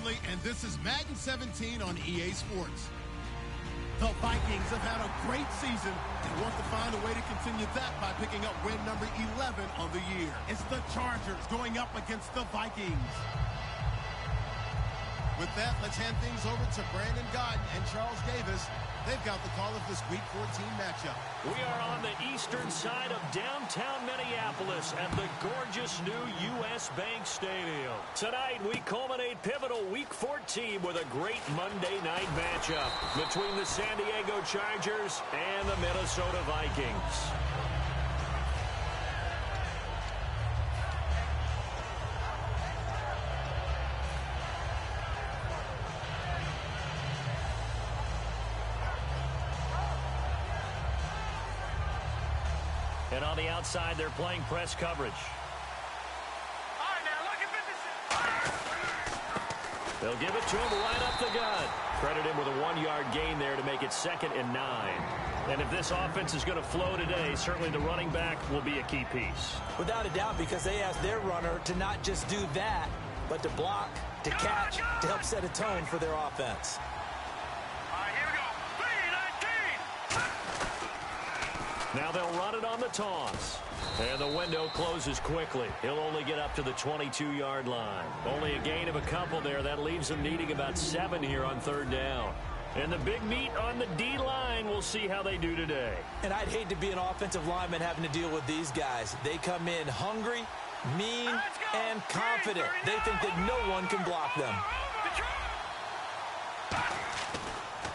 Bradley, and this is Madden 17 on EA Sports. The Vikings have had a great season and want to find a way to continue that by picking up win number 11 on the year. It's the Chargers going up against the Vikings. With that, let's hand things over to Brandon Godden and Charles Davis. They've got the call of this Week 14 matchup. We are on the eastern side of downtown Minneapolis at the gorgeous new U.S. Bank Stadium. Tonight, we culminate pivotal Week 14 with a great Monday night matchup between the San Diego Chargers and the Minnesota Vikings. And on the outside, they're playing press coverage. All right, now look at this. They'll give it to him right up the gut. Credit him with a 1-yard gain there to make it 2nd and 9. And if this offense is going to flow today, certainly the running back will be a key piece. Without a doubt, because they asked their runner to not just do that, but to block, to catch, to help set a tone for their offense. Now they'll run it on the toss. And the window closes quickly. He'll only get up to the 22-yard line. Only a gain of a couple there. That leaves them needing about 7 here on 3rd down. And the big meat on the D-line, we'll see how they do today. And I'd hate to be an offensive lineman having to deal with these guys. They come in hungry, mean, and confident. They think that no one can block them.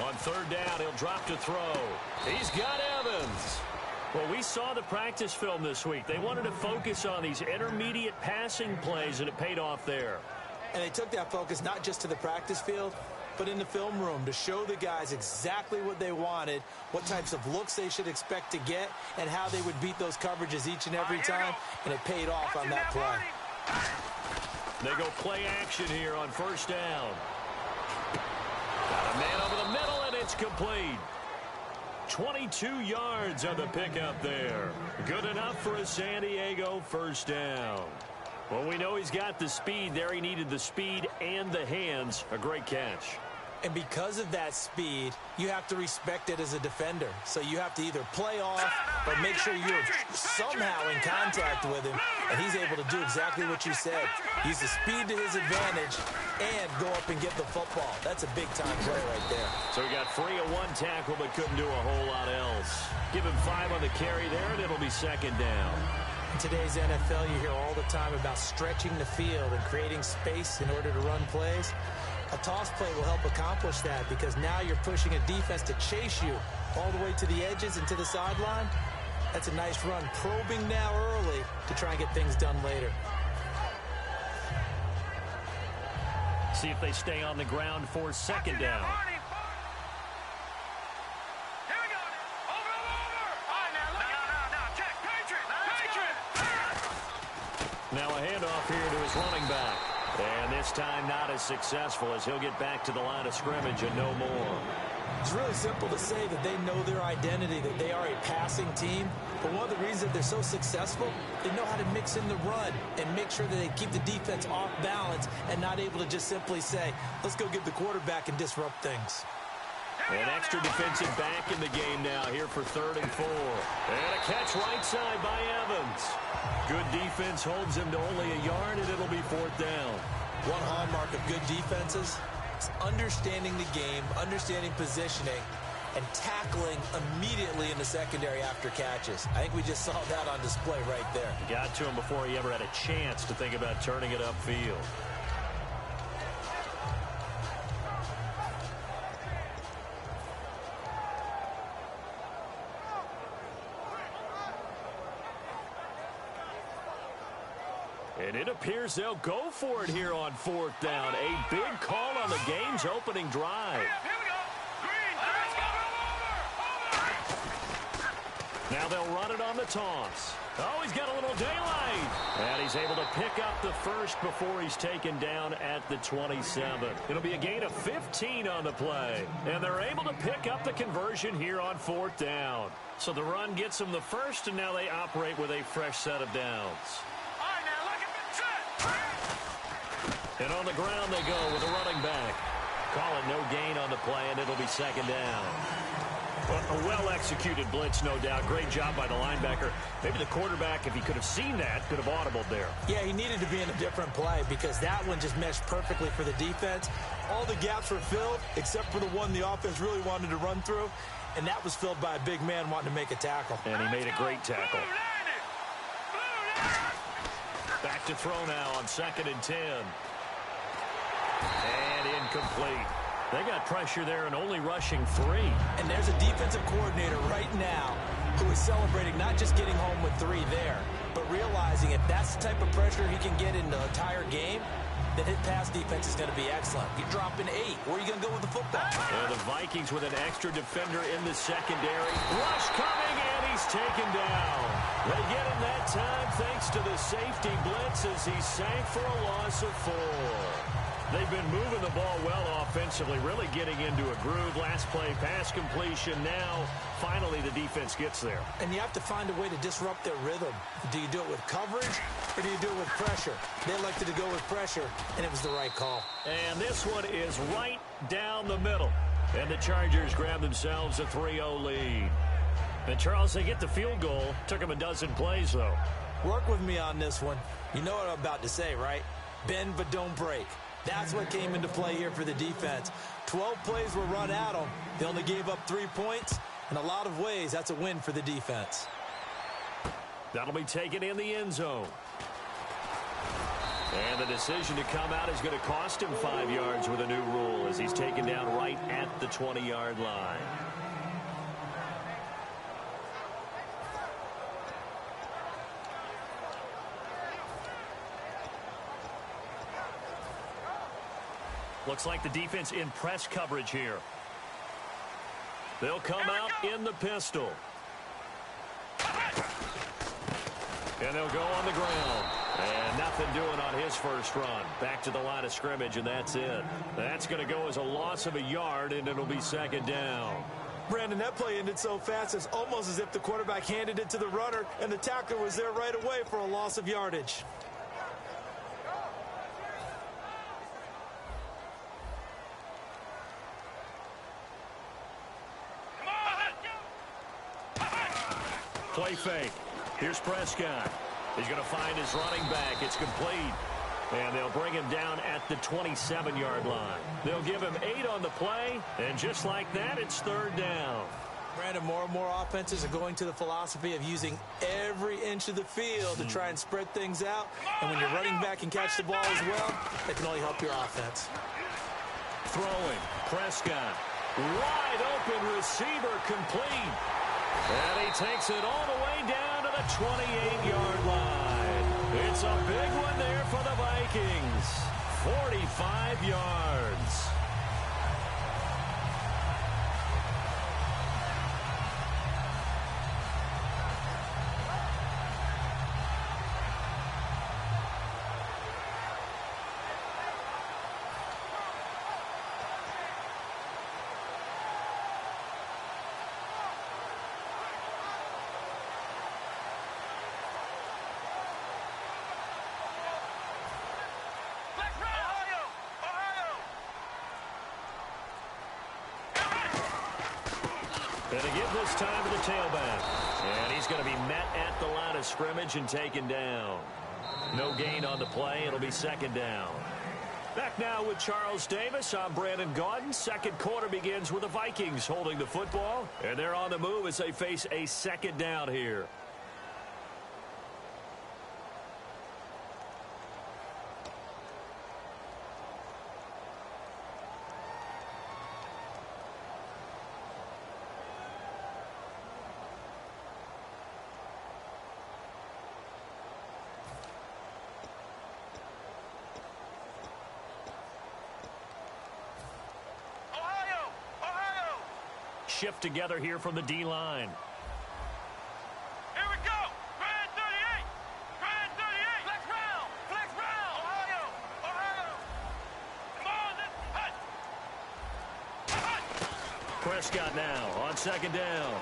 On 3rd down, he'll drop to throw. He's got Evans. Well, we saw the practice film this week. They wanted to focus on these intermediate passing plays, and it paid off there. And they took that focus not just to the practice field, but in the film room to show the guys exactly what they wanted, what types of looks they should expect to get, and how they would beat those coverages each and every time, and it paid off on that play. They go play action here on 1st down. Got a man over the middle, and it's complete. 22 yards on the pickup there. Good enough for a San Diego 1st down. Well, we know he's got the speed there. He needed the speed and the hands. A great catch. And because of that speed, you have to respect it as a defender. So you have to either play off or make sure you're somehow in contact with him. And he's able to do exactly what you said. Use the speed to his advantage and go up and get the football. That's a big-time play right there. So he got free of 1 tackle but couldn't do a whole lot else. Give him 5 on the carry there, and it'll be 2nd down. In today's NFL, you hear all the time about stretching the field and creating space in order to run plays. A toss play will help accomplish that because now you're pushing a defense to chase you all the way to the edges and to the sideline. That's a nice run, probing now early to try and get things done later. See if they stay on the ground for 2nd down. Now a handoff here to his running back. And this time not as successful as he'll get back to the line of scrimmage and no more. It's really simple to say that they know their identity, that they are a passing team. But one of the reasons that they're so successful, they know how to mix in the run and make sure that they keep the defense off balance and not able to just simply say, let's go get the quarterback and disrupt things. An extra defensive back in the game now here for 3rd and 4. And a catch right side by Evans. Good defense holds him to only a yard, and it'll be 4th down. One hallmark of good defenses is understanding the game, understanding positioning, and tackling immediately in the secondary after catches. I think we just saw that on display right there. Got to him before he ever had a chance to think about turning it upfield. And it appears they'll go for it here on 4th down. A big call on the game's opening drive. Now they'll run it on the toss. Oh, he's got a little daylight. And he's able to pick up the first before he's taken down at the 27. It'll be a gain of 15 on the play. And they're able to pick up the conversion here on 4th down. So the run gets them the first, and now they operate with a fresh set of downs. And on the ground they go with a running back. Call it no gain on the play, and it'll be second down. A well-executed blitz, no doubt. Great job by the linebacker. Maybe the quarterback, if he could have seen that, could have audibled there. Yeah, he needed to be in a different play because that one just meshed perfectly for the defense. All the gaps were filled except for the one the offense really wanted to run through, and that was filled by a big man wanting to make a tackle. And he made a great tackle. Back to throw now on 2nd and 10. And incomplete. They got pressure there and only rushing 3. And there's a defensive coordinator right now who is celebrating not just getting home with 3 there, but realizing if that's the type of pressure he can get in the entire game, then his pass defense is going to be excellent. You're dropping 8. Where are you going to go with the football? And the Vikings with an extra defender in the secondary. Rush coming, and he's taken down. They get him that time thanks to the safety blitz as he sank for a loss of 4. They've been moving the ball well offensively, really getting into a groove. Last play, pass completion. Now, finally, the defense gets there. And you have to find a way to disrupt their rhythm. Do you do it with coverage, or do you do it with pressure? They elected to go with pressure, and it was the right call. And this one is right down the middle. And the Chargers grab themselves a 3-0 lead. And, Charles, they get the field goal. Took them a dozen plays, though. Work with me on this one. You know what I'm about to say, right? Bend but don't break. That's what came into play here for the defense. 12 plays were run at them. They only gave up 3 points. In a lot of ways, that's a win for the defense. That'll be taken in the end zone. And the decision to come out is going to cost him 5 yards with a new rule as he's taken down right at the 20-yard line. Looks like the defense in press coverage here. They'll come out in the pistol. And they'll go on the ground. And nothing doing on his first run. Back to the line of scrimmage, and that's it. That's going to go as a loss of a yard, and it'll be second down. Brandon, that play ended so fast, it's almost as if the quarterback handed it to the runner, and the tackler was there right away for a loss of yardage. Play fake. Here's Prescott. He's going to find his running back. It's complete. And they'll bring him down at the 27-yard line. They'll give him 8 on the play. And just like that, it's third down. Brandon, more and more offenses are going to the philosophy of using every inch of the field to try and spread things out. And when your running back can catch the ball as well, that can only help your offense. Throwing. Prescott. Wide open receiver complete. And he takes it all the way down to the 28-yard line. It's a big one there for the Vikings. 45 yards. And to give this time to the tailback. And he's going to be met at the line of scrimmage and taken down. No gain on the play. It'll be second down. Back now with Charles Davis. I'm Brandon Gaudin. Second quarter begins with the Vikings holding the football. And they're on the move as they face a second down here. Shift together here from the D-line. Here we go. Grand 38. Grand 38. Flex round. Flex round. Ohio. Ohio. Come on. Hut. Prescott now on second down.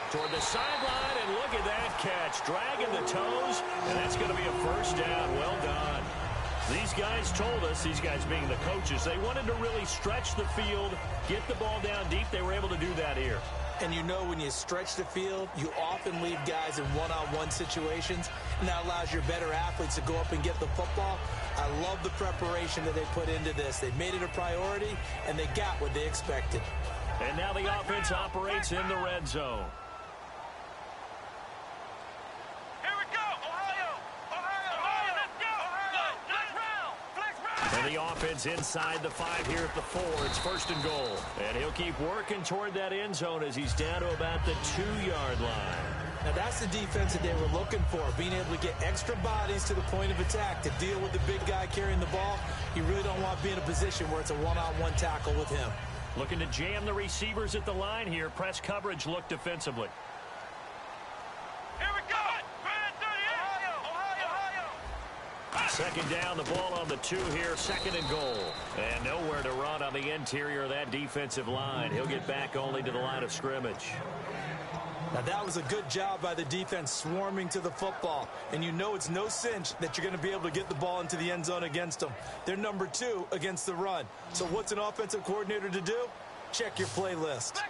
Toward the sideline, and look at that catch. Dragging the toes, and that's going to be a first down. Well done. These guys told us, these guys being the coaches, they wanted to really stretch the field, get the ball down deep. They were able to do that here. And you know when you stretch the field, you often leave guys in one-on-one situations, and that allows your better athletes to go up and get the football. I love the preparation that they put into this. They made it a priority, and they got what they expected. And now the offense operates in the red zone. And the offense inside the 5 here at the 4. It's 1st and goal. And he'll keep working toward that end zone as he's down to about the 2-yard line. Now that's the defense that they were looking for, being able to get extra bodies to the point of attack to deal with the big guy carrying the ball. You really don't want to be in a position where it's a one-on-one tackle with him. Looking to jam the receivers at the line here. Press coverage look defensively. Here we go! Second down, the ball on the 2 here, 2nd and goal. And nowhere to run on the interior of that defensive line. He'll get back only to the line of scrimmage. Now that was a good job by the defense swarming to the football. And you know it's no cinch that you're going to be able to get the ball into the end zone against them. They're number 2 against the run. So what's an offensive coordinator to do? Check your play list.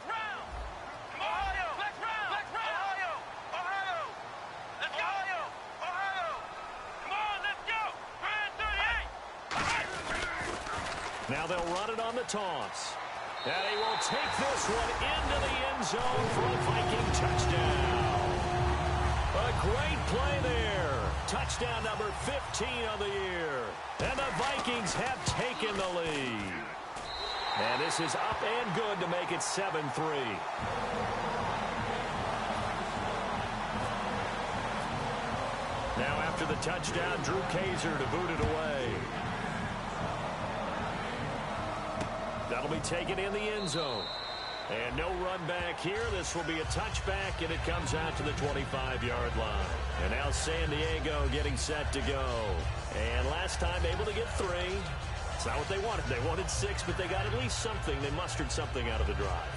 Now they'll run it on the toss. And he will take this one into the end zone for a Viking touchdown. A great play there. Touchdown number 15 on the year. And the Vikings have taken the lead. And this is up and good to make it 7-3. Now after the touchdown, Drew Kaiser to boot it away. That'll be taken in the end zone. And no run back here. This will be a touchback, and it comes out to the 25-yard line. And now San Diego getting set to go. And last time able to get 3. It's not what they wanted. They wanted 6, but they got at least something. They mustered something out of the drive.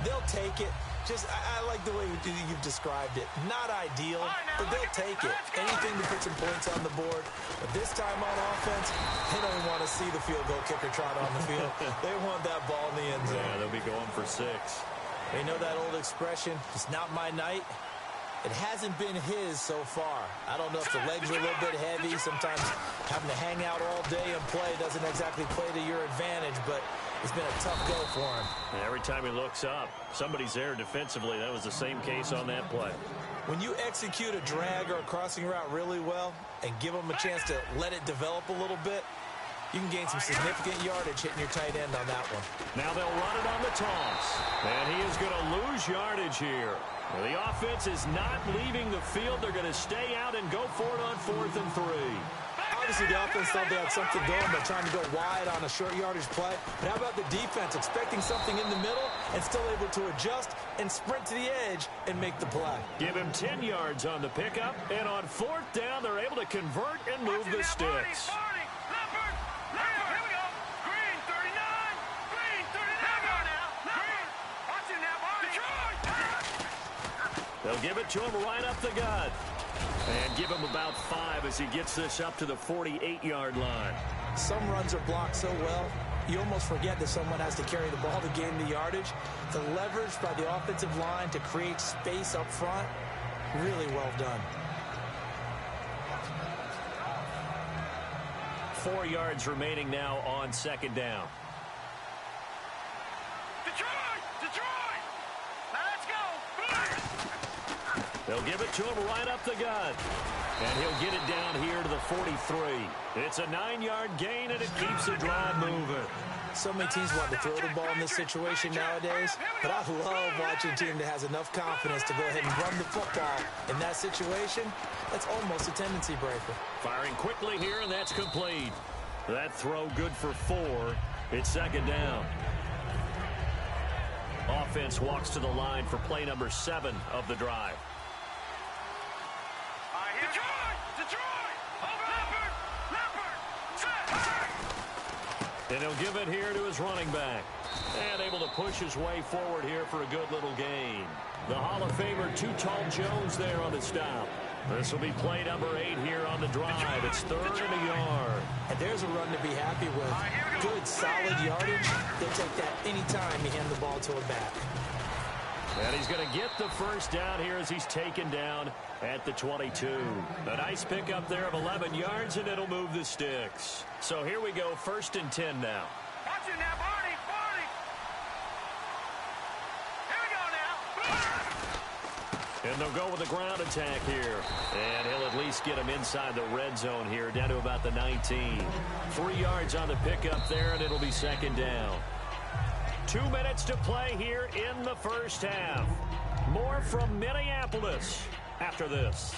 They'll take it. Just, I like the way you've described it. Not ideal, but they'll take it. Anything to put some points on the board. But this time on offense, they don't want to see the field goal kicker trot on the field. They want that ball in the end zone. Yeah, they'll be going for 6. They know that old expression, it's not my night. It hasn't been his so far. I don't know if the legs are a little bit heavy. Sometimes having to hang out all day and play doesn't exactly play to your advantage, but it's been a tough go for him. And every time he looks up, somebody's there defensively. That was the same case on that play. When you execute a drag or a crossing route really well and give them a chance to let it develop a little bit, you can gain some significant yardage hitting your tight end on that one. Now they'll run it on the toss. And he is going to lose yardage here. The offense is not leaving the field. They're going to stay out and go for it on 4th and 3. Obviously, the offense thought they had something going by trying to go wide on a short yardage play. But how about the defense expecting something in the middle and still able to adjust and sprint to the edge and make the play? Give him 10 yards on the pickup. And on 4th down, they're able to convert and move the sticks. They'll give it to him right up the gut. And give him about 5 as he gets this up to the 48-yard line. Some runs are blocked so well, you almost forget that someone has to carry the ball to gain the yardage. The leverage by the offensive line to create space up front, really well done. 4 yards remaining now on 2nd down. They'll give it to him right up the gut. And he'll get it down here to the 43. It's a 9-yard gain, and it keeps the drive moving. So many teams want to throw the ball in this situation nowadays, but I love watching a team that has enough confidence to go ahead and run the football. In that situation, that's almost a tendency breaker. Firing quickly here, and that's complete. That throw good for 4. It's 2nd down. Offense walks to the line for play number 7 of the drive. And he'll give it here to his running back. And able to push his way forward here for a good little gain. The Hall of Famer, Too Tall Jones there on the stop. This will be play number 8 here on the drive. It's 3rd and a yard. And there's a run to be happy with. Good, solid yardage. They'll take that anytime you hand the ball to a back. And he's going to get the first down here as he's taken down at the 22. A nice pickup there of 11 yards, and it'll move the sticks. So here we go, 1st and 10 now. Watch it now, Barney, Barney. Here we go now. And they'll go with the ground attack here. And he'll at least get him inside the red zone here, down to about the 19. 3 yards on the pickup there, and it'll be 2nd down. 2 minutes to play here in the first half. More from Minneapolis after this.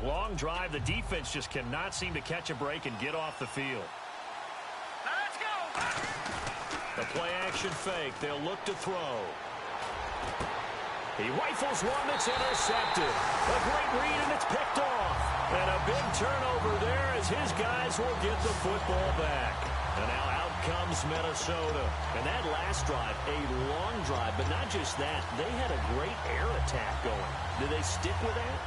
Long drive. The defense just cannot seem to catch a break and get off the field. Now let's go. The play action fake. They'll look to throw. He rifles one that's intercepted. A great read, and it's picked off. And a big turnover there as his guys will get the football back. And now out comes Minnesota. And that last drive, a long drive, but not just that. They had a great air attack going. Did they stick with that?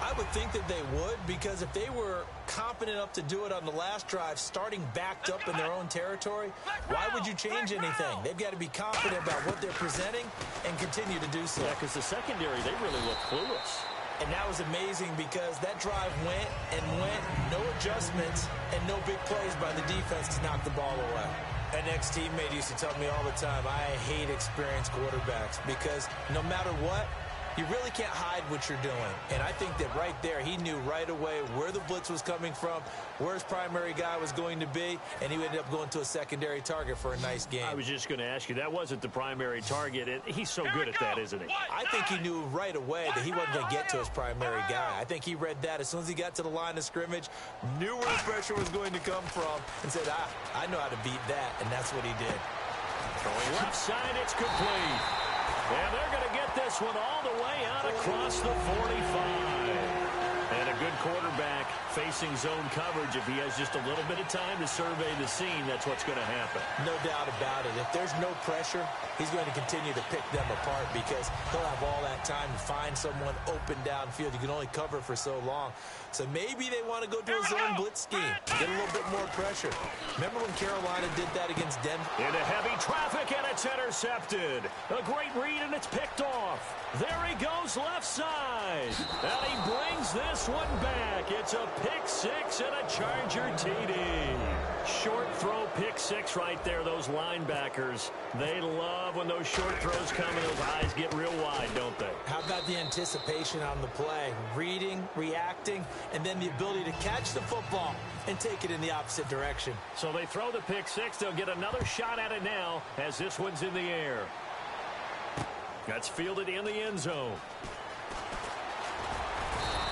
I would think that they would, because if they were competent enough to do it on the last drive, starting backed up in their own territory, why would you change anything? They've got to be confident about what they're presenting and continue to do so. Yeah, because the secondary, they really look clueless. And that was amazing because that drive went and went, no adjustments, and no big plays by the defense to knock the ball away. An ex-teammate used to tell me all the time, I hate experienced quarterbacks because no matter what, you really can't hide what you're doing. And I think that right there, he knew right away where the blitz was coming from, where his primary guy was going to be, and he ended up going to a secondary target for a nice game. I was just going to ask you, that wasn't the primary target. And he's so good at that, isn't he? I think he knew right away that he wasn't going to get to his primary guy. I think he read that as soon as he got to the line of scrimmage, knew where the pressure was going to come from, and said, I know how to beat that, and that's what he did. Going left side, it's complete. And they're going to get this one all the way out across the 45. And a good quarterback facing zone coverage. If he has just a little bit of time to survey the scene, that's what's going to happen. No doubt about it. If there's no pressure, he's going to continue to pick them apart because he'll have all that time to find someone open downfield. You can only cover for so long. So maybe they want to go to a zone blitz scheme, get a little bit more pressure. Remember when Carolina did that against Denver? Into heavy traffic, and it's intercepted. A great read, and it's picked off. There he goes left side. And he brings this one back. It's a pick six and a Charger TD. Short throw pick six right there. Those linebackers, they love when those short throws come and those eyes get real wide, don't they? How about the anticipation on the play? Reading, reacting, and then the ability to catch the football and take it in the opposite direction. So they throw the pick six. They'll get another shot at it now as this one's in the air. That's fielded in the end zone.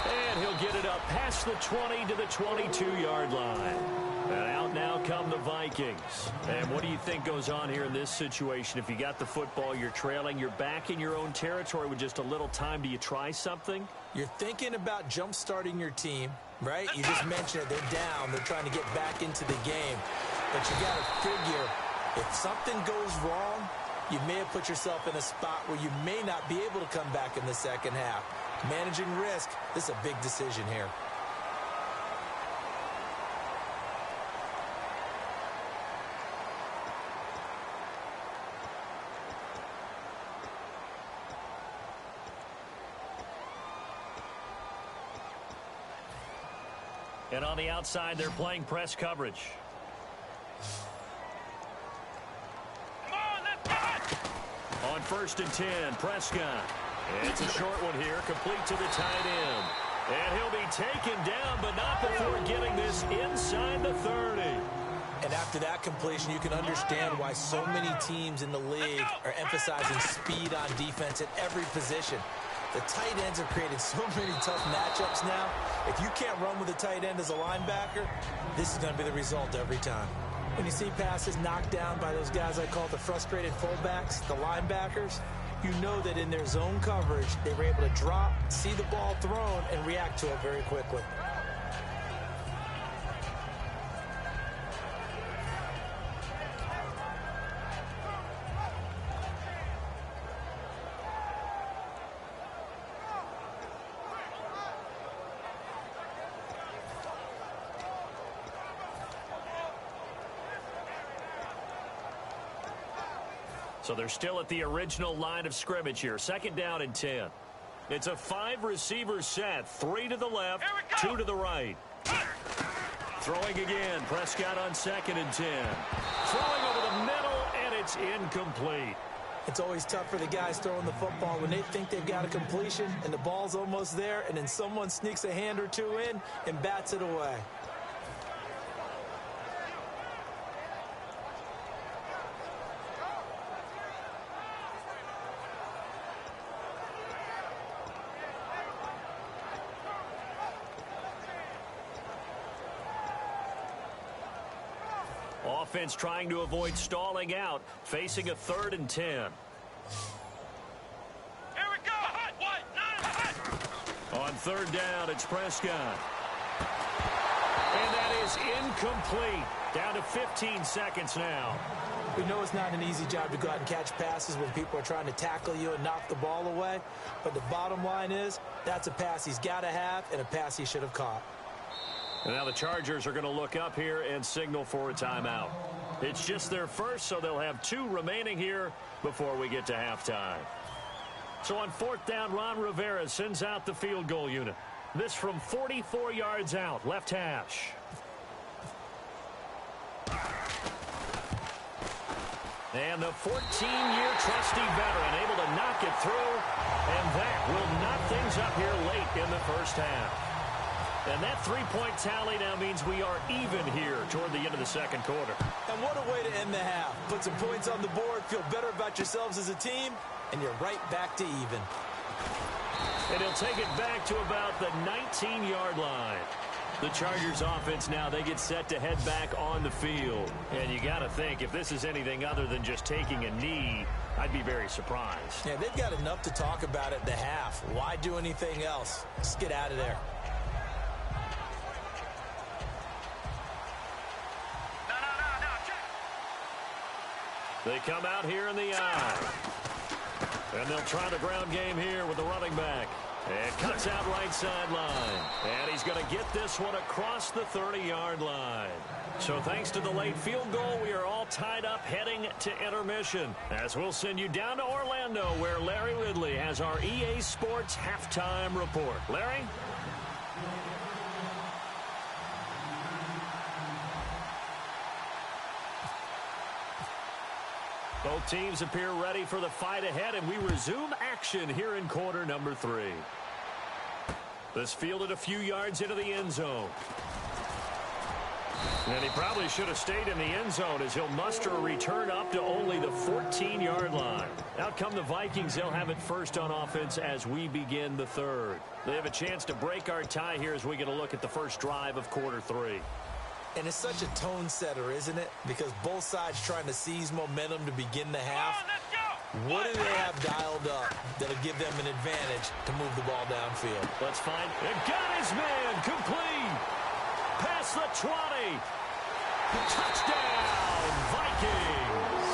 And he'll get it up past the 20 to the 22-yard line. And out now come the Vikings. And what do you think goes on here in this situation? If you got the football, you're trailing, you're back in your own territory with just a little time. Do you try something? You're thinking about jump-starting your team, right? You just mentioned it. They're down. They're trying to get back into the game. But you got to figure if something goes wrong, you may have put yourself in a spot where you may not be able to come back in the second half. Managing risk, this is a big decision here. And on the outside, they're playing press coverage. On 1st and 10, Prescott. It's a short one here, complete to the tight end. And he'll be taken down, but not before getting this inside the 30. And after that completion, you can understand why so many teams in the league are emphasizing speed on defense at every position. The tight ends have created so many tough matchups now. If you can't run with a tight end as a linebacker, this is going to be the result every time. When you see passes knocked down by those guys I call the frustrated fullbacks, the linebackers, you know that in their zone coverage, they were able to drop, see the ball thrown, and react to it very quickly. So they're still at the original line of scrimmage here. 2nd down and 10. It's a 5-receiver set. 3 to the left, 2 to the right. Throwing again. Prescott on 2nd and 10. Throwing over the middle, and it's incomplete. It's always tough for the guys throwing the football when they think they've got a completion and the ball's almost there, and then someone sneaks a hand or two in and bats it away. Offense trying to avoid stalling out, facing a 3rd and 10. Here we go. On 3rd down, it's Prescott. And that is incomplete. Down to 15 seconds now. We know it's not an easy job to go out and catch passes when people are trying to tackle you and knock the ball away. But the bottom line is, that's a pass he's got to have and a pass he should have caught. And now the Chargers are going to look up here and signal for a timeout. It's just their first, so they'll have 2 remaining here before we get to halftime. So on 4th down, Ron Rivera sends out the field goal unit. This from 44 yards out, left hash. And the 14-year trusty veteran able to knock it through, and that will knock things up here late in the first half. And that 3-point tally now means we are even here toward the end of the 2nd quarter. And what a way to end the half. Put some points on the board, feel better about yourselves as a team, and you're right back to even. And he'll take it back to about the 19-yard line. The Chargers offense now, they get set to head back on the field. And you got to think, if this is anything other than just taking a knee, I'd be very surprised. Yeah, they've got enough to talk about at the half. Why do anything else? Let's get out of there. They come out here in the eye. And they'll try the ground game here with the running back. And cuts out right sideline. And he's going to get this one across the 30-yard line. So thanks to the late field goal, we are all tied up heading to intermission. As we'll send you down to Orlando, where Larry Ridley has our EA Sports halftime report. Larry? Both teams appear ready for the fight ahead, and we resume action here in quarter number 3. This fielded a few yards into the end zone. And he probably should have stayed in the end zone as he'll muster a return up to only the 14-yard line. Out come the Vikings. They'll have it first on offense as we begin the 3rd. They have a chance to break our tie here as we get a look at the first drive of quarter 3. And it's such a tone setter, isn't it? Because both sides trying to seize momentum to begin the half. What do they have dialed up that'll give them an advantage to move the ball downfield? Let's find it. Got his man. Complete. Past the 20. Touchdown, Vikings.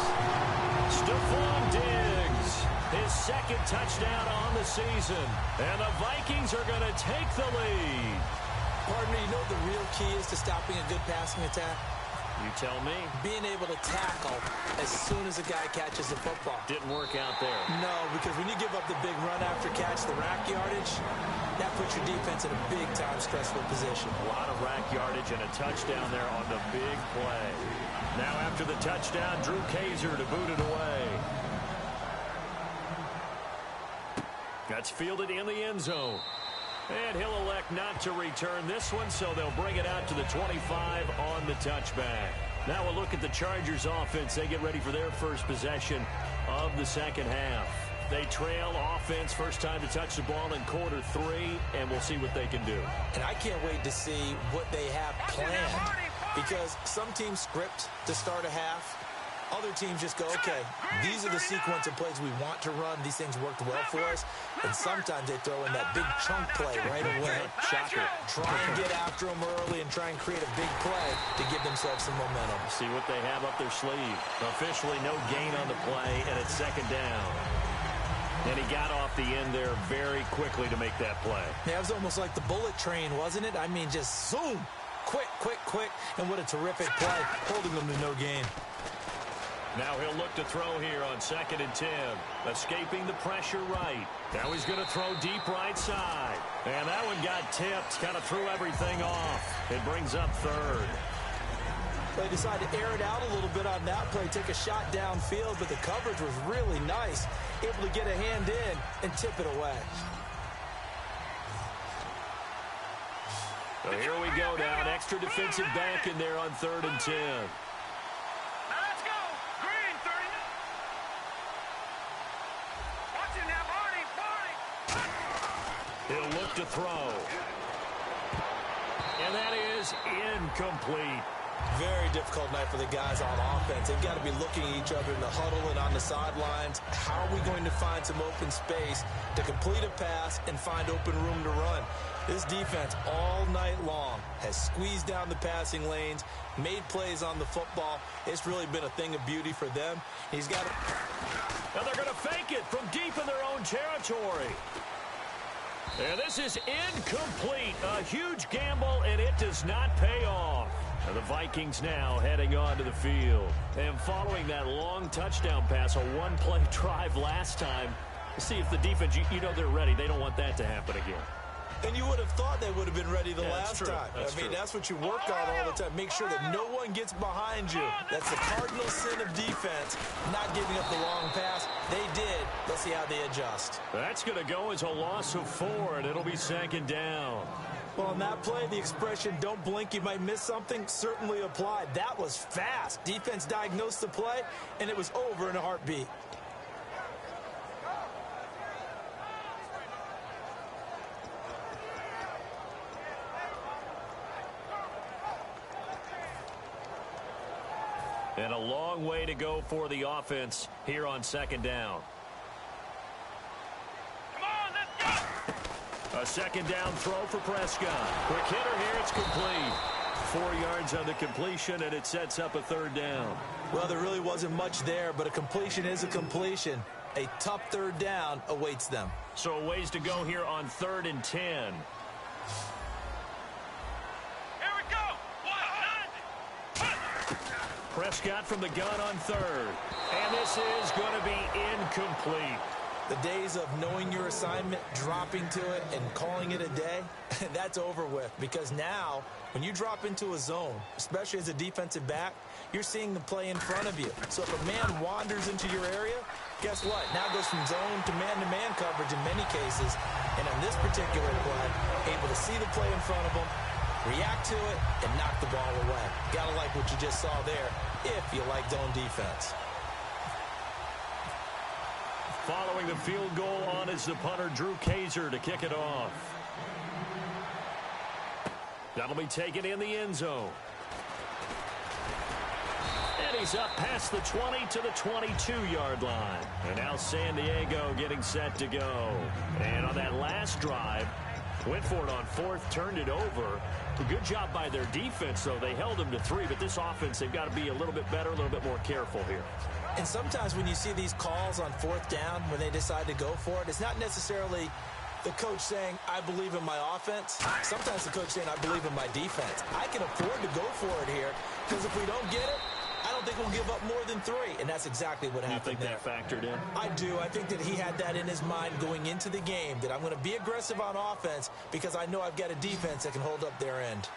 Stephon Diggs, his 2nd touchdown on the season. And the Vikings are going to take the lead. Partner, you know what the real key is to stopping a good passing attack? You tell me. Being able to tackle as soon as a guy catches the football. Didn't work out there. No, because when you give up the big run after catch, the rack yardage, that puts your defense in a big-time stressful position. A lot of rack yardage and a touchdown there on the big play. Now after the touchdown, Drew Kaiser to boot it away. That's fielded in the end zone. And he'll elect not to return this one, so they'll bring it out to the 25 on the touchback. Now we'll look at the Chargers offense. They get ready for their first possession of the 2nd half. They trail offense, first time to touch the ball in quarter 3, and we'll see what they can do. And I can't wait to see what they have planned, because some teams script to start a half. Other teams just go, okay, these are the sequence of plays we want to run. These things worked well for us. And sometimes they throw in that big chunk play right away. Shocker. Try and get after them early and try and create a big play to give themselves some momentum. See what they have up their sleeve. Officially no gain on the play, and it's 2nd down. And he got off the end there very quickly to make that play. Yeah, it was almost like the bullet train, wasn't it? I mean, just zoom. Quick, quick, quick. And what a terrific play, holding them to no gain. Now he'll look to throw here on 2nd and 10. Escaping the pressure right. Now he's going to throw deep right side. And that one got tipped. Kind of threw everything off. It brings up 3rd. They decided to air it out a little bit on that play, take a shot downfield, but the coverage was really nice. Able to get a hand in and tip it away. So here we go now. An extra defensive back in there on 3rd and 10. Now let's go. Green, 30. Watch it now, Barney. He'll look to throw. And that is incomplete. Very difficult night for the guys on offense. They've got to be looking at each other in the huddle and on the sidelines. How are we going to find some open space to complete a pass and find open room to run? This defense all night long has squeezed down the passing lanes, made plays on the football. It's really been a thing of beauty for them. He's got to... Now they're going to fake it from deep in their own territory. And this is incomplete. A huge gamble, and it does not pay off. And the Vikings now heading onto the field. And following that long touchdown pass, a one-play drive last time, see if the defense, you know they're ready. They don't want that to happen again. And you would have thought they would have been ready the last true. time. That's true. That's what you work on all the time. Make sure that no one gets behind you. That's the cardinal sin of defense, not giving up the long pass. They did. Let's see how they adjust. That's going to go as a loss of 4, and it'll be 2nd down. Well, on that play, the expression, don't blink, you might miss something, certainly applied. That was fast. Defense diagnosed the play, and it was over in a heartbeat. And a long way to go for the offense here on 2nd down. Come on, let's go. A 2nd down throw for Prescott. Quick hitter here, it's complete. 4 yards on the completion, and it sets up a 3rd down. Well, there really wasn't much there, but a completion is a completion. A tough 3rd down awaits them. So a ways to go here on 3rd and 10. Here we go. Prescott from the gun on 3rd. And this is going to be incomplete. The days of knowing your assignment, dropping to it, and calling it a day, that's over with. Because now, when you drop into a zone, especially as a defensive back, you're seeing the play in front of you. So if a man wanders into your area, guess what? Now it goes from zone to man coverage in many cases. And on this particular play, able to see the play in front of him, react to it, and knock the ball away. Gotta like what you just saw there, if you like zone defense. Following the field goal on is the punter, Drew Kaiser, to kick it off. That'll be taken in the end zone. And he's up past the 20 to the 22-yard line. And now San Diego getting set to go. And on that last drive, went for it on 4th, turned it over. A good job by their defense, though. They held them to 3, but this offense, they've got to be a little bit better, a little bit more careful here. And sometimes when you see these calls on 4th down, when they decide to go for it, it's not necessarily the coach saying, I believe in my offense. Sometimes the coach saying, I believe in my defense. I can afford to go for it here, because if we don't get it, I don't think we'll give up more than 3. And that's exactly what happened there. You think that factored in? I do. I think that he had that in his mind going into the game, that I'm going to be aggressive on offense because I know I've got a defense that can hold up their end.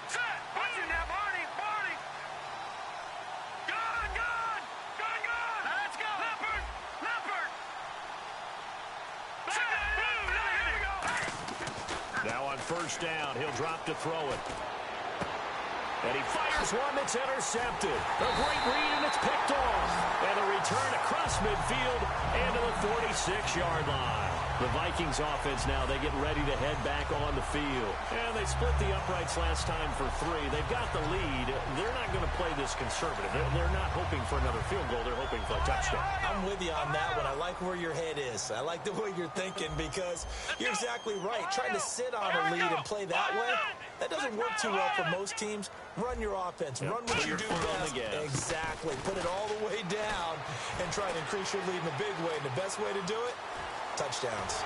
Set. Watch it now, Barney. Gun. Now let's go. Leopard. Set. Here we go. Now on 1st down, he'll drop to throw it. And he fires one that's intercepted. A great read, and it's picked off. And a return across midfield and to the 46-yard line. The Vikings offense now, they get ready to head back on the field. And they split the uprights last time for 3. They've got the lead. They're not going to play this conservative. They're not hoping for another field goal. They're hoping for a touchdown. I'm with you on that one. I like where your head is. I like the way you're thinking because you're exactly right. Trying to sit on a lead and play that way, that doesn't work too well for most teams. Run your offense. Run what you do best. Exactly. Put it all the way down and try to increase your lead in a big way. And the best way to do it, touchdowns.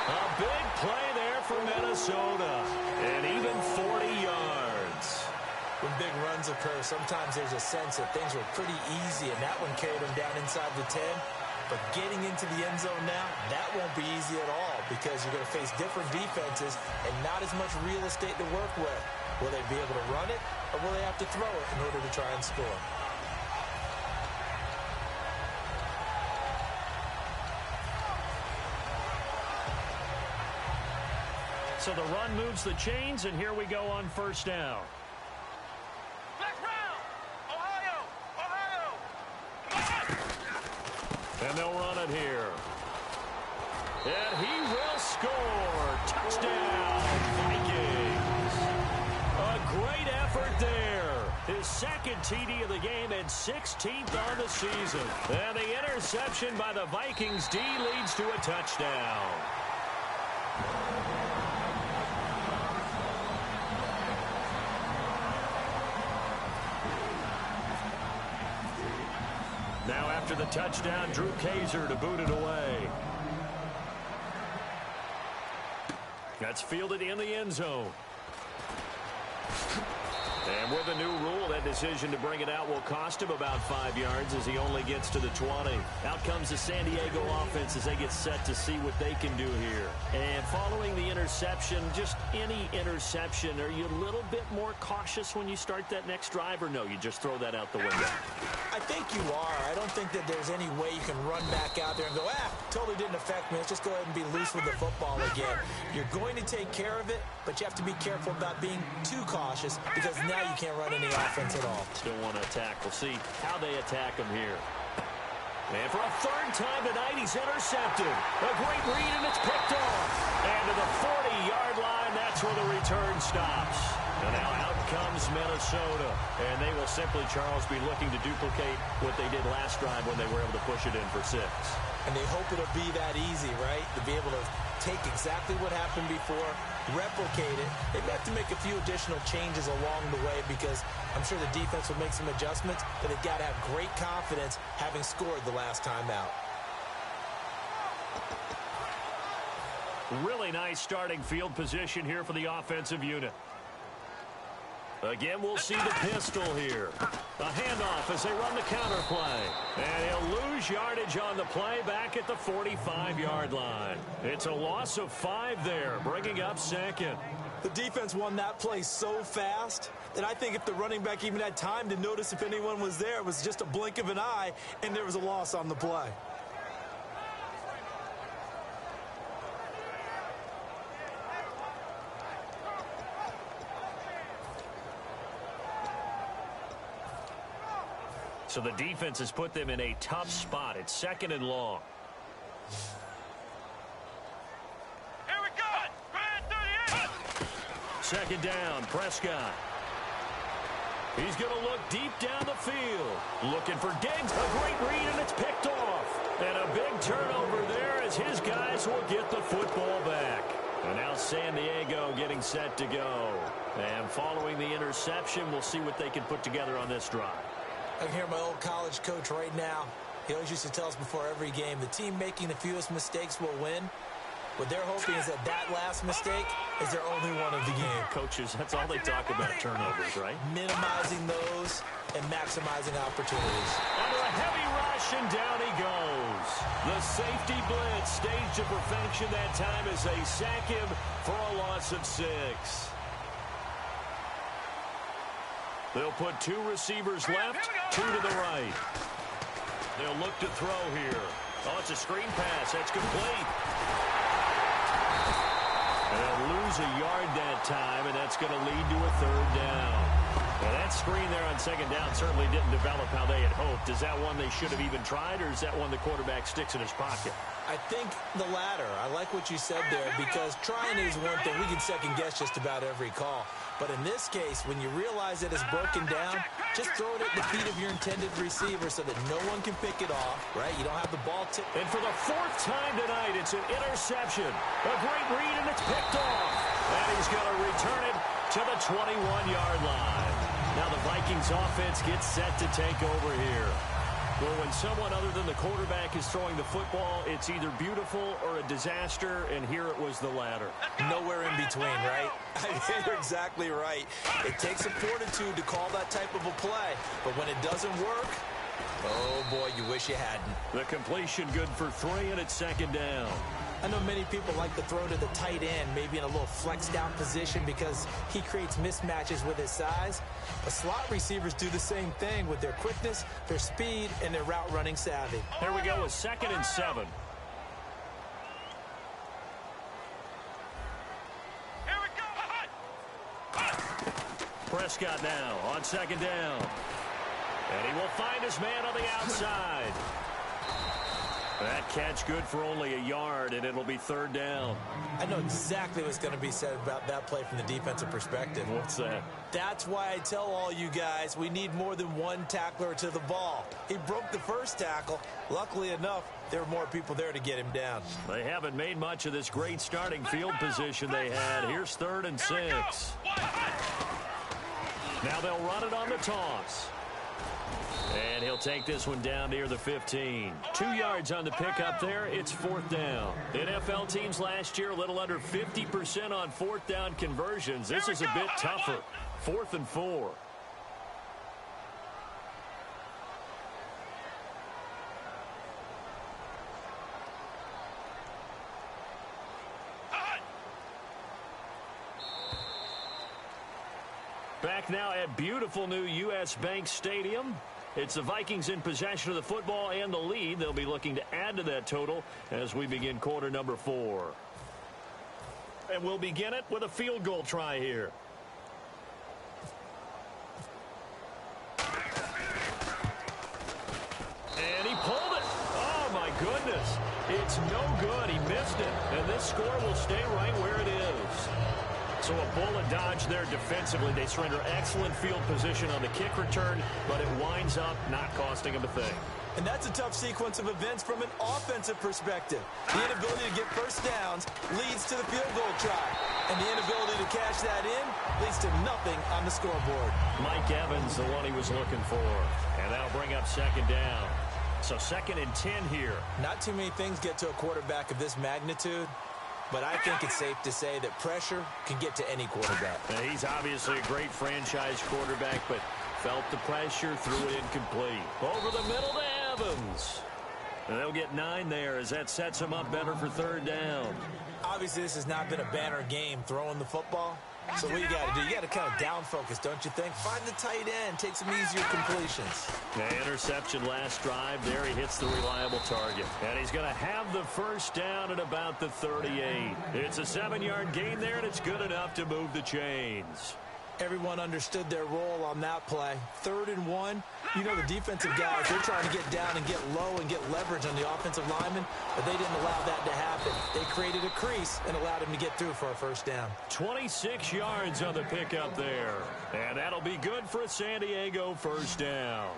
A big play there for Minnesota. And even 40 yards. When big runs runs occur, sometimes there's a sense that things were pretty easy, and that one carried them down inside the 10. But getting into the end zone now, that won't be easy at all because you're going to face different defenses and not as much real estate to work with. Will they be able to run it, or will they have to throw it in order to try and score? So the run moves the chains, and here we go on first down. Let's round! Ohio! Ohio! And they'll run it here. And he will score. Touchdown, Vikings. A great effort there. His second TD of the game and 16th on the season. And the interception by the Vikings D leads to a touchdown. Now after the touchdown, Drew Kaiser to boot it away. That's fielded in the end zone. And with a new rule, that decision to bring it out will cost him about 5 yards as he only gets to the 20. Out comes the San Diego offense as they get set to see what they can do here. And following the interception, just any interception, are you a little bit more cautious when you start that next drive, or no, you just throw that out the window? I think you are. I don't think that there's any way you can run back out there and go, totally didn't affect me. Let's just go ahead and be loose with the football again. You're going to take care of it, but you have to be careful about being too cautious because now you can't run any offense at all. Still want to attack. We'll see how they attack him here. And for a third time tonight, he's intercepted. A great read, and it's picked off. And to the 40-yard line, that's where the return stops. And now out comes Minnesota. And they will simply, Charles, be looking to duplicate what they did last drive when they were able to push it in for 6. And they hope it'll be that easy, right? To be able to take exactly what happened before, replicate it. They may have to make a few additional changes along the way because I'm sure the defense will make some adjustments, but they've got to have great confidence having scored the last time out. Really nice starting field position here for the offensive unit. Again, we'll see the pistol here. A handoff as they run the counter play. And he'll lose yardage on the play back at the 45-yard line. It's a loss of 5 there, bringing up second. The defense won that play so fast that I think if the running back even had time to notice if anyone was there, it was just a blink of an eye, and there was a loss on the play. So the defense has put them in a tough spot. It's 2nd and long. Here we go! Grand 38! 2nd down, Prescott. He's going to look deep down the field. Looking for Diggs. A great read, and it's picked off. And a big turnover there as his guys will get the football back. And now San Diego getting set to go. And following the interception, we'll see what they can put together on this drive. I can hear my old college coach right now. He always used to tell us before every game, the team making the fewest mistakes will win. What they're hoping is that that last mistake is their only one of the game. Coaches, that's all they talk about, turnovers, right? Minimizing those and maximizing opportunities. Under a heavy rush, and down he goes. The safety blitz staged to perfection that time as they sack him for a loss of 6. They'll put 2 receivers left, 2 to the right. They'll look to throw here. Oh, it's a screen pass. That's complete. And they'll lose a yard that time, and that's going to lead to a 3rd down. Well, that screen there on 2nd down certainly didn't develop how they had hoped. Is that one they should have even tried, or is that one the quarterback sticks in his pocket? I think the latter. I like what you said there because trying is one thing. We can second guess just about every call. But in this case, when you realize that it's broken down, just throw it at the feet of your intended receiver so that no one can pick it off, right? You don't have the ball tipped. And for the 4th time tonight, it's an interception. A great read, and it's picked off. And he's going to return it to the 21-yard line. Now the Vikings offense gets set to take over here. Well, when someone other than the quarterback is throwing the football, it's either beautiful or a disaster, and here it was the latter. Nowhere in between, right? I mean, you're exactly right. It takes a fortitude to call that type of a play, but when it doesn't work, oh, boy, you wish you hadn't. The completion good for 3, and it's second down. I know many people like to throw to the tight end, maybe in a little flexed out position because he creates mismatches with his size. But slot receivers do the same thing with their quickness, their speed, and their route running savvy. Here we go with 2nd and 7. Here we go. Prescott now on 2nd down. And he will find his man on the outside. That catch good for only a yard, and it'll be 3rd down. I know exactly what's going to be said about that play from the defensive perspective. What's that? That's why I tell all you guys we need more than one tackler to the ball. He broke the first tackle. Luckily enough, there were more people there to get him down. They haven't made much of this great starting field position they had. Here's 3rd and 6. Now they'll run it on the toss. And he'll take this one down near the 15. 2 yards on the pickup there. It's 4th down. NFL teams last year a little under 50% on 4th down conversions. This is a bit tougher. 4th and 4. Back now at beautiful new U.S. Bank Stadium. It's the Vikings in possession of the football and the lead. They'll be looking to add to that total as we begin quarter number 4. And we'll begin it with a field goal try here. And he pulled it. Oh, my goodness. It's no good. He missed it. And this score will stay right where it is. So a bullet dodge there defensively. They surrender excellent field position on the kick return, but it winds up not costing them a thing. And that's a tough sequence of events from an offensive perspective. The inability to get first downs leads to the field goal try. And the inability to cash that in leads to nothing on the scoreboard. Mike Evans, the one he was looking for. And that'll bring up 2nd down. So 2nd and 10 here. Not too many things get to a quarterback of this magnitude. But I think it's safe to say that pressure can get to any quarterback. Now, he's obviously a great franchise quarterback, but felt the pressure, threw it incomplete. Over the middle to Evans. And they'll get 9 there as that sets him up better for 3rd down. Obviously, this has not been a banner game throwing the football. So what you got to do, you got to kind of down focus, don't you think? Find the tight end, take some easier completions. The interception last drive there. He hits the reliable target. And he's going to have the first down at about the 38. It's a 7-yard gain there, and it's good enough to move the chains. Everyone understood their role on that play. 3rd and 1. You know, the defensive guys, they're trying to get down and get low and get leverage on the offensive lineman, but they didn't allow that to happen. They created a crease and allowed him to get through for a first down. 26 yards on the pickup there. And that'll be good for a San Diego first down.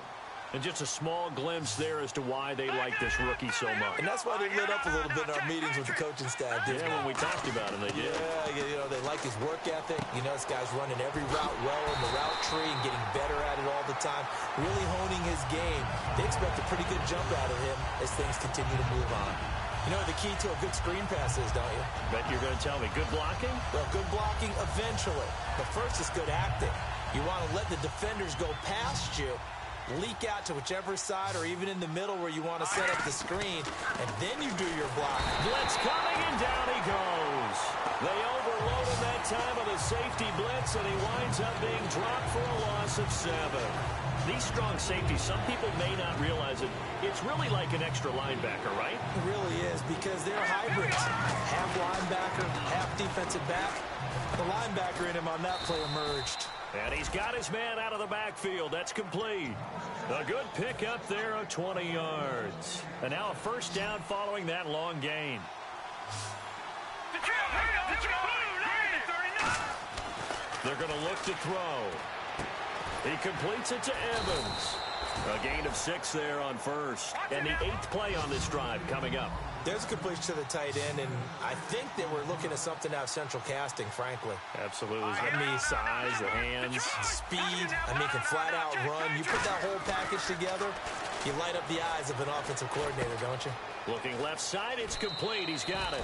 And just a small glimpse there as to why they like this rookie so much. And that's why they lit up a little bit in our meetings with the coaching staff. Yeah, when we talked about him, they did. Yeah, you know, they like his work ethic. You know, this guy's running every route well in the route tree and getting better at it all the time, really honing his game. They expect a pretty good jump out of him as things continue to move on. You know what the key to a good screen pass is, don't you? Bet you're going to tell me. Good blocking? Well, good blocking eventually. But first, it's good acting. You want to let the defenders go past you, leak out to whichever side or even in the middle where you want to set up the screen, and then you do your block. Blitz coming, and down he goes. They overload him that time with a safety blitz, and he winds up being dropped for a loss of 7. These strong safeties, some people may not realize it. It's really like an extra linebacker, right? It really is, because they're hybrids. Half linebacker, half defensive back. The linebacker in him on that play emerged. And he's got his man out of the backfield. That's complete. A good pickup there of 20 yards. And now a first down following that long gain. They're going to look to throw. He completes it to Evans. A gain of 6 there on first. And the 8th play on this drive coming up. There's a completion to the tight end, and I think they were looking at something out of central casting, frankly. Absolutely. I mean, size, the hands. Speed. I mean, can flat out run. You put that whole package together, You light up the eyes of an offensive coordinator, don't you? Looking left side, it's complete. He's got it.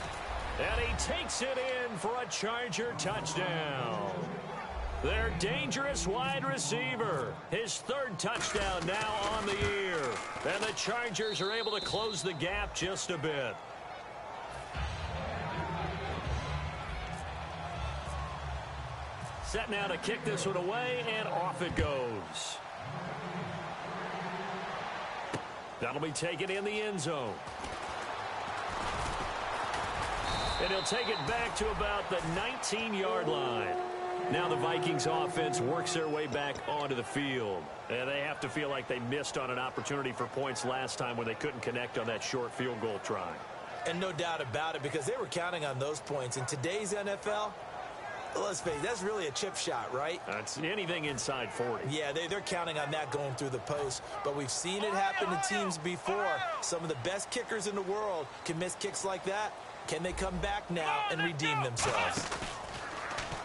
And he takes it in for a Charger touchdown. Their dangerous wide receiver. His third touchdown now on the year. And the Chargers are able to close the gap just a bit. Set now to kick this one away, and off it goes. That'll be taken in the end zone. And he'll take it back to about the 19-yard line. Now the Vikings offense works their way back onto the field. And they have to feel like they missed on an opportunity for points last time when they couldn't connect on that short field goal try. And no doubt about it, because they were counting on those points. In today's NFL, let's face it, that's really a chip shot, right? That's anything inside 40. Yeah, they're counting on that going through the post. But we've seen it happen to teams before. Some of the best kickers in the world can miss kicks like that. Can they come back now and redeem themselves?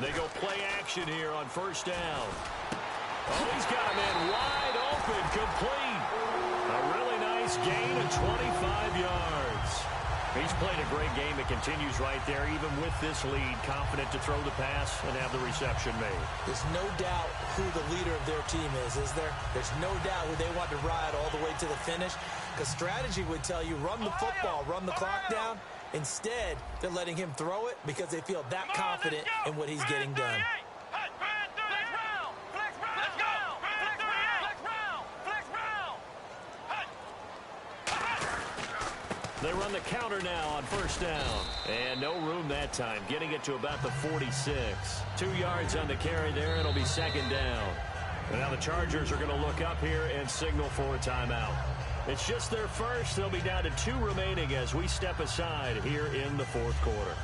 They go play action here on first down. Oh, he's got a man wide open, complete. A really nice gain of 25 yards. He's played a great game. It continues right there, even with this lead, confident to throw the pass and have the reception made. There's no doubt who the leader of their team is there? There's no doubt who they want to ride all the way to the finish. Because strategy would tell you, run the football, run the clock down. Instead, they're letting him throw it because they feel that confident in what he's getting done. They run the counter now on first down. And no room that time, getting it to about the 46. 2 yards on the carry there. It'll be second down. And now the Chargers are going to look up here and signal for a timeout. It's just their first. They'll be down to 2 remaining as we step aside here in the fourth quarter.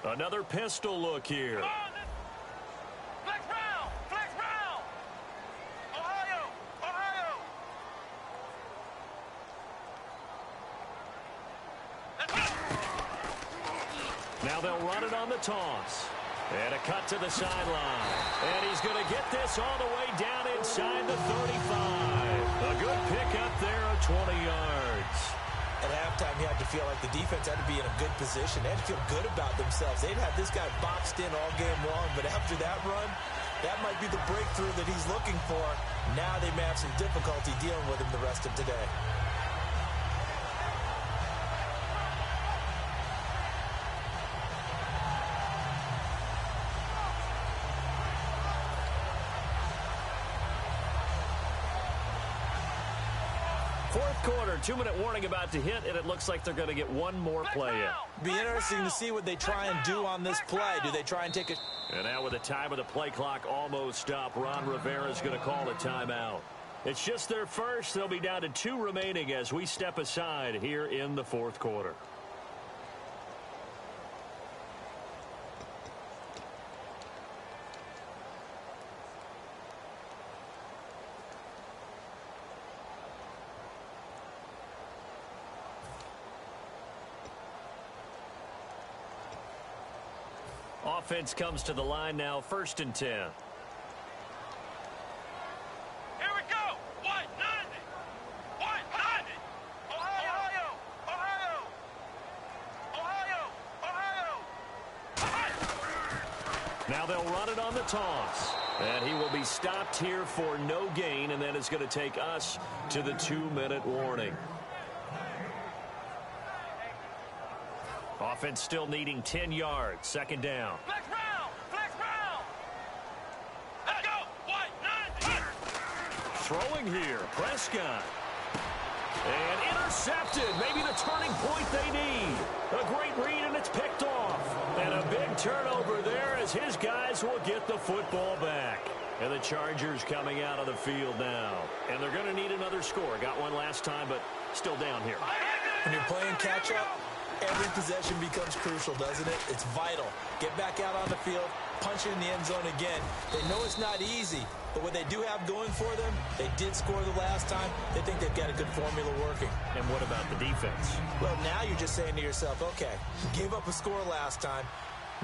Another pistol look here. Flex round! Flex round! Ohio! Ohio! Let's go! Now they'll run it on the toss. And a cut to the sideline. And he's going to get this all the way down inside the 35. A good pickup there of 20 yards. At halftime, you had to feel like the defense had to be in a good position. They had to feel good about themselves. They'd had this guy boxed in all game long, but after that run, that might be the breakthrough that he's looking for. Now they may have some difficulty dealing with him the rest of today. Fourth quarter, 2-minute warning about to hit, and it looks like they're going to get one more play in. Be interesting to see what they try and do on this play. Do they try and take a... And now with the time of the play clock almost up, Ron Rivera's going to call a timeout. It's just their first. They'll be down to 2 remaining as we step aside here in the fourth quarter. Offense comes to the line now, 1st and 10. Here we go! White 90! White 90! Ohio! Ohio! Ohio! Ohio! Now they'll run it on the toss. And he will be stopped here for no gain, and then it's going to take us to the 2-minute warning. Offense still needing 10 yards. 2nd down. Flex round! Flex round! Let's go! White 90! Throwing here, Prescott. And intercepted. Maybe the turning point they need. A great read, and it's picked off. And a big turnover there as his guys will get the football back. And the Chargers coming out of the field now. And they're going to need another score. Got one last time, but still down here. When you're playing catch-up, Every possession becomes crucial, doesn't it? It's vital. Get back out on the field, punch it in the end zone again. They know it's not easy, but what they do have going for them, they did score the last time. They think they've got a good formula working. And what about the defense? Well, now you're just saying to yourself, okay, gave up a score last time.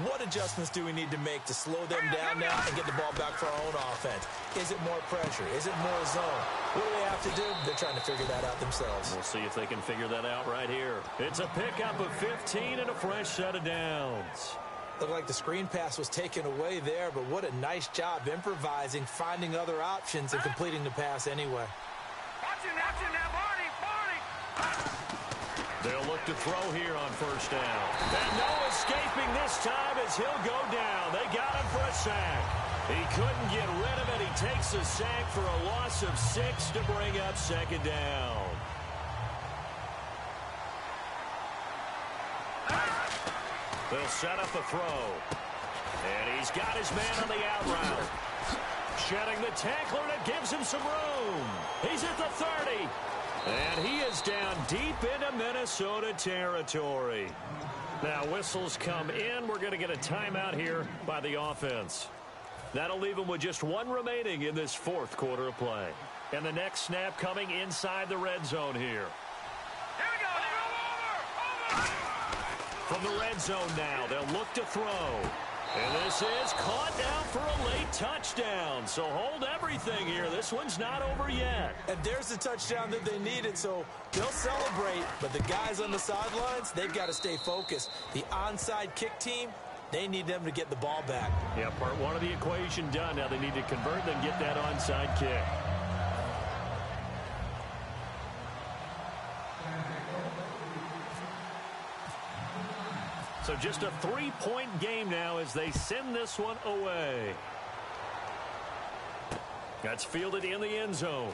What adjustments do we need to make to slow them down now and get the ball back for our own offense? Is it more pressure? Is it more zone? What do they have to do? They're trying to figure that out themselves. We'll see if they can figure that out right here. It's a pickup of 15 and a fresh set of downs. Looked like the screen pass was taken away there, but what a nice job improvising, finding other options, and completing the pass anyway. Watch it now, Barney! They'll look to throw here on first down. And no escaping this time as he'll go down. They got him for a sack. He couldn't get rid of it. He takes a sack for a loss of 6 to bring up second down. They'll set up a throw. And he's got his man on the out route. Shedding the tackler, and it gives him some room. He's at the 30. And he is down deep into Minnesota territory. Now whistles come in. We're going to get a timeout here by the offense. That'll leave them with just one remaining in this fourth quarter of play. And the next snap coming inside the red zone here. Here we go! Over! From the red zone now, they'll look to throw. And this is caught down for a late touchdown. So hold everything here. This one's not over yet. And there's the touchdown that they needed, so they'll celebrate. But the guys on the sidelines, they've got to stay focused. The onside kick team, they need them to get the ball back. Yeah, part one of the equation done. Now they need to convert and get that onside kick. So just a 3-point game now as they send this one away. That's fielded in the end zone.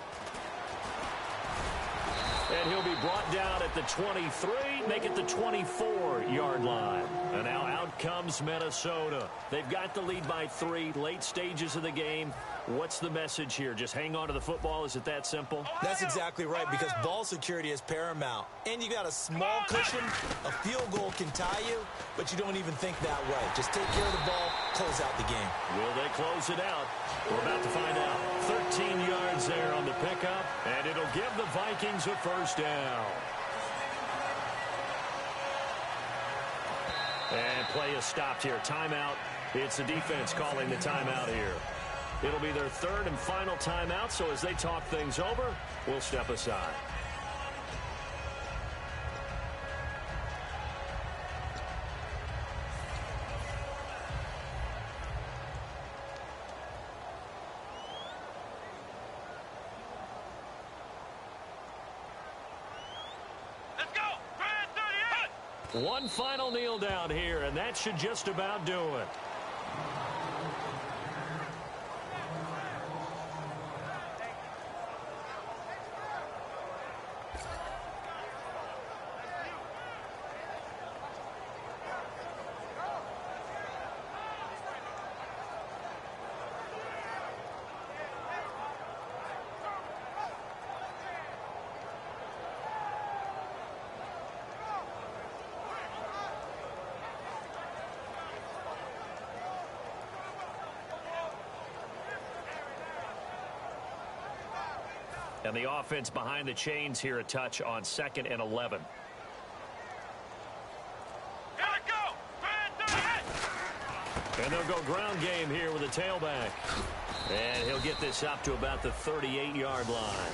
And he'll be brought down at the 23, make it the 24-yard line. And now out comes Minnesota. They've got the lead by 3, late stages of the game. What's the message here? Just hang on to the football? Is it that simple? That's exactly right, because ball security is paramount. And you got a small cushion. A field goal can tie you, but you don't even think that way. Just take care of the ball, close out the game. Will they close it out? We're about to find out. 13 yards there on the pickup, and it'll give the Vikings a first down. And play is stopped here. Timeout. It's the defense calling the timeout here. It'll be their third and final timeout, so as they talk things over, we'll step aside. Let's go! Grand 38! One final kneel down here, and that should just about do it. And the offense behind the chains here, a touch on 2nd and 11. Here we go! Grand 38! And they'll go ground game here with a tailback. And he'll get this up to about the 38-yard line.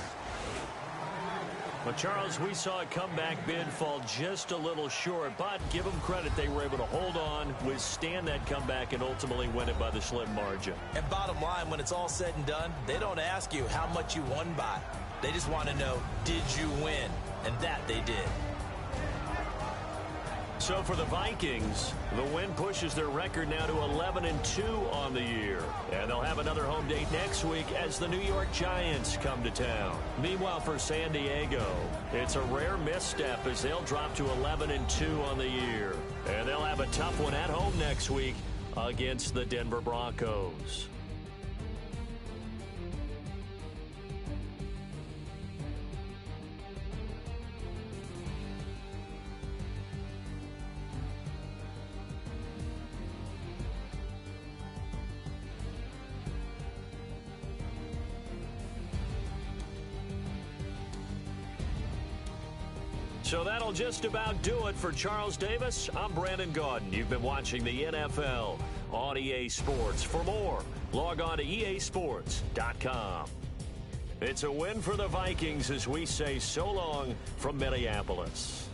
Well, Charles, we saw a comeback bid fall just a little short, but give them credit, they were able to hold on, withstand that comeback, and ultimately win it by the slim margin. And bottom line, when it's all said and done, they don't ask you how much you won by. They just want to know, did you win? And that they did. So for the Vikings, the win pushes their record now to 11-2 on the year. And they'll have another home date next week as the New York Giants come to town. Meanwhile, for San Diego, it's a rare misstep as they'll drop to 11-2 on the year. And they'll have a tough one at home next week against the Denver Broncos. So that'll just about do it for Charles Davis. I'm Brandon Gaudin. You've been watching the NFL on EA Sports. For more, log on to easports.com. It's a win for the Vikings as we say so long from Minneapolis.